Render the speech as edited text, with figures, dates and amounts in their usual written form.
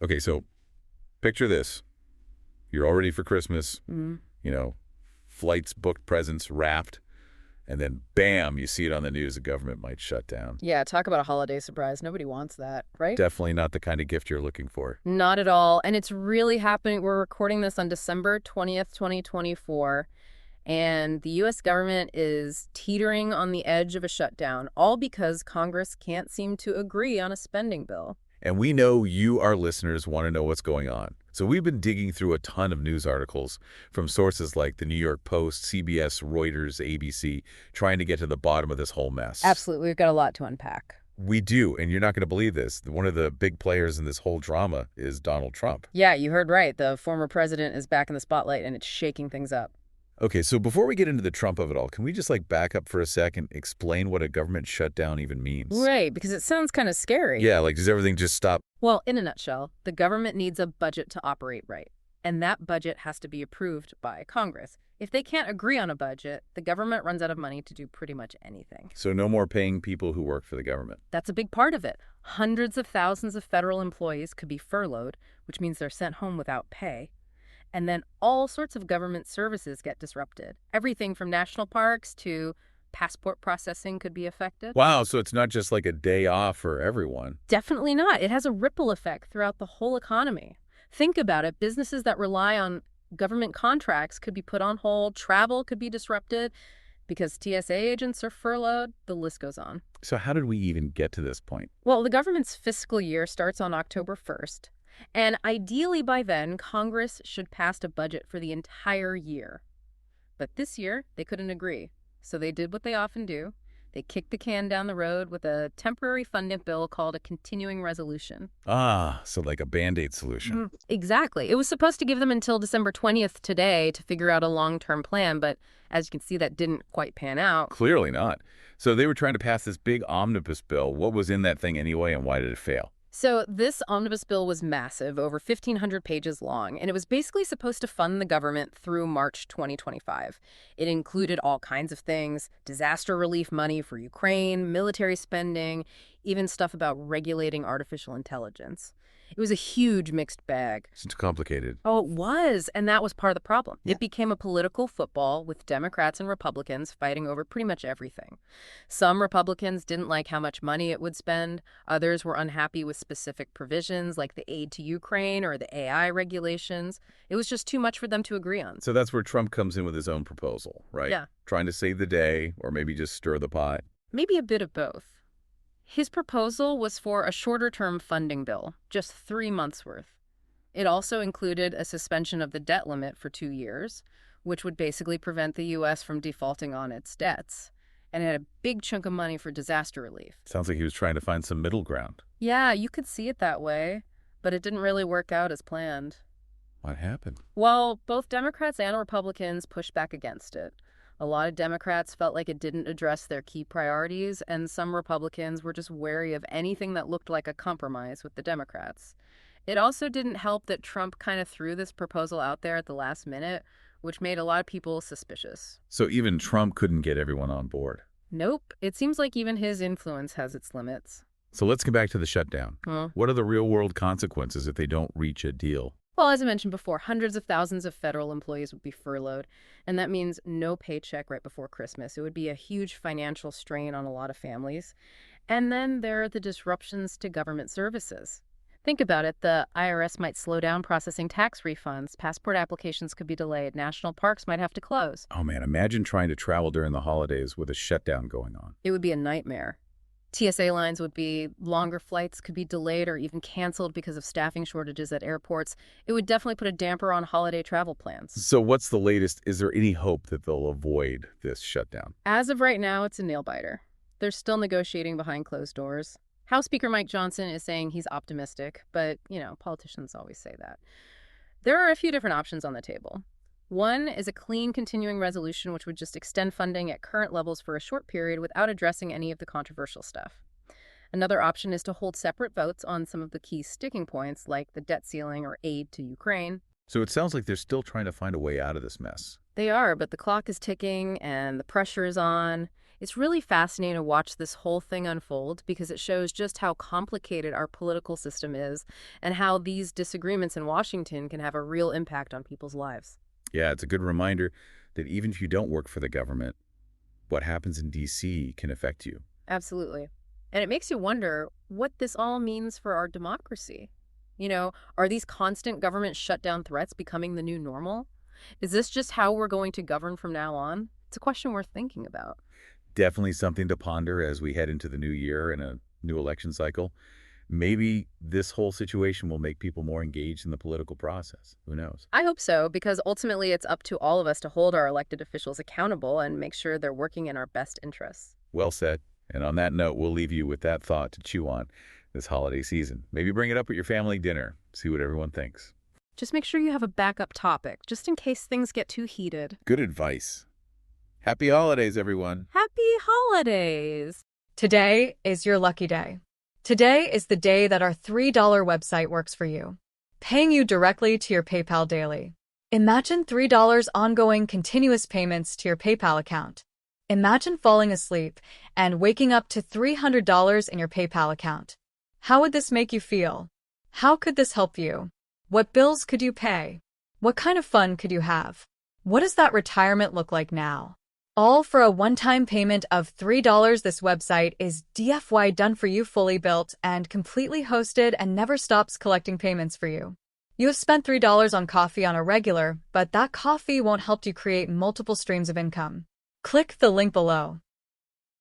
Okay, so picture this. You're all ready for Christmas, Mm. you know, flights booked, presents wrapped, and then bam, you see it on the news, the government might shut down. Yeah, talk about a holiday surprise. Nobody wants that, right? Definitely not the kind of gift you're looking for. Not at all. And it's really happening. We're recording this on December 20th, 2024. And the U.S. government is teetering on the edge of a shutdown, all because Congress can't seem to agree on a spending bill. And we know you, our listeners, want to know what's going on. So we've been digging through a ton of news articles from sources like the New York Post, CBS, Reuters, ABC, trying to get to the bottom of this whole mess. Absolutely. We've got a lot to unpack. We do, and you're not going to believe this. One of the big players in this whole drama is Donald Trump. Yeah, you heard right. The former president is back in the spotlight, and it's shaking things up. Okay, so before we get into the Trump of it all, can we just back up for a second, explain what a government shutdown even means? Right, because it sounds kind of scary. Yeah, does everything just stop? Well, in a nutshell, the government needs a budget to operate right, and that budget has to be approved by Congress. If they can't agree on a budget, the government runs out of money to do pretty much anything. So no more paying people who work for the government. That's a big part of it. Hundreds of thousands of federal employees could be furloughed, which means they're sent home without pay. And then all sorts of government services get disrupted. Everything from national parks to passport processing could be affected. Wow, so it's not just like a day off for everyone. Definitely not. It has a ripple effect throughout the whole economy. Think about it. Businesses that rely on government contracts could be put on hold. Travel could be disrupted because TSA agents are furloughed. The list goes on. So how did we even get to this point? Well, the government's fiscal year starts on October 1st. And ideally by then, Congress should pass a budget for the entire year. But this year, they couldn't agree. So they did what they often do. They kicked the can down the road with a temporary funding bill called a continuing resolution. Ah, so like a Band-Aid solution. Exactly. It was supposed to give them until December 20th today to figure out a long-term plan, but as you can see, that didn't quite pan out. Clearly not. So they were trying to pass this big omnibus bill. What was in that thing anyway, and why did it fail? So this omnibus bill was massive, over 1,500 pages long, and it was basically supposed to fund the government through March 2025. It included all kinds of things: disaster relief money for Ukraine, military spending, even stuff about regulating artificial intelligence. It was a huge mixed bag. It's complicated. Oh, it was, and that was part of the problem. Yeah. It became a political football with Democrats and Republicans fighting over pretty much everything. Some Republicans didn't like how much money it would spend. Others were unhappy with specific provisions like the aid to Ukraine or the AI regulations. It was just too much for them to agree on. So that's where Trump comes in with his own proposal, right? Yeah. Trying to save the day, or maybe just stir the pot. Maybe a bit of both. His proposal was for a shorter-term funding bill, just 3 months' worth. It also included a suspension of the debt limit for 2 years, which would basically prevent the U.S. from defaulting on its debts. And it had a big chunk of money for disaster relief. Sounds like he was trying to find some middle ground. Yeah, you could see it that way, but it didn't really work out as planned. What happened? Well, both Democrats and Republicans pushed back against it. A lot of Democrats felt like it didn't address their key priorities, and some Republicans were just wary of anything that looked like a compromise with the Democrats. It also didn't help that Trump kind of threw this proposal out there at the last minute, which made a lot of people suspicious. So even Trump couldn't get everyone on board. Nope. It seems like even his influence has its limits. So let's get back to the shutdown. Huh? What are the real-world consequences if they don't reach a deal? Well, as I mentioned before, hundreds of thousands of federal employees would be furloughed, and that means no paycheck right before Christmas. It would be a huge financial strain on a lot of families. And then there are the disruptions to government services. Think about it. The IRS might slow down processing tax refunds. Passport applications could be delayed. National parks might have to close. Oh man, imagine trying to travel during the holidays with a shutdown going on. It would be a nightmare. TSA lines would be longer, flights could be delayed or even canceled because of staffing shortages at airports. It would definitely put a damper on holiday travel plans. So what's the latest? Is there any hope that they'll avoid this shutdown? As of right now, it's a nail-biter. They're still negotiating behind closed doors. House Speaker Mike Johnson is saying he's optimistic, but, politicians always say that. There are a few different options on the table. One is a clean continuing resolution, which would just extend funding at current levels for a short period without addressing any of the controversial stuff. Another option is to hold separate votes on some of the key sticking points, like the debt ceiling or aid to Ukraine. So it sounds like they're still trying to find a way out of this mess. They are, but the clock is ticking and the pressure is on. It's really fascinating to watch this whole thing unfold because it shows just how complicated our political system is and how these disagreements in Washington can have a real impact on people's lives. Yeah, it's a good reminder that even if you don't work for the government, what happens in D.C. can affect you. Absolutely. And it makes you wonder what this all means for our democracy. Are these constant government shutdown threats becoming the new normal? Is this just how we're going to govern from now on? It's a question worth thinking about. Definitely something to ponder as we head into the new year and a new election cycle. Maybe this whole situation will make people more engaged in the political process. Who knows? I hope so, because ultimately it's up to all of us to hold our elected officials accountable and make sure they're working in our best interests. Well said. And on that note, we'll leave you with that thought to chew on this holiday season. Maybe bring it up at your family dinner. See what everyone thinks. Just make sure you have a backup topic, just in case things get too heated. Good advice. Happy holidays, everyone. Happy holidays! Today is your lucky day. Today is the day that our $3 website works for you, paying you directly to your PayPal daily. Imagine $3 ongoing continuous payments to your PayPal account. Imagine falling asleep and waking up to $300 in your PayPal account. How would this make you feel? How could this help you? What bills could you pay? What kind of fun could you have? What does that retirement look like now? All for a one-time payment of $3. This website is DFY done for you, fully built and completely hosted, and never stops collecting payments for you. You have spent $3 on coffee on a regular, but that coffee won't help you create multiple streams of income. Click the link below.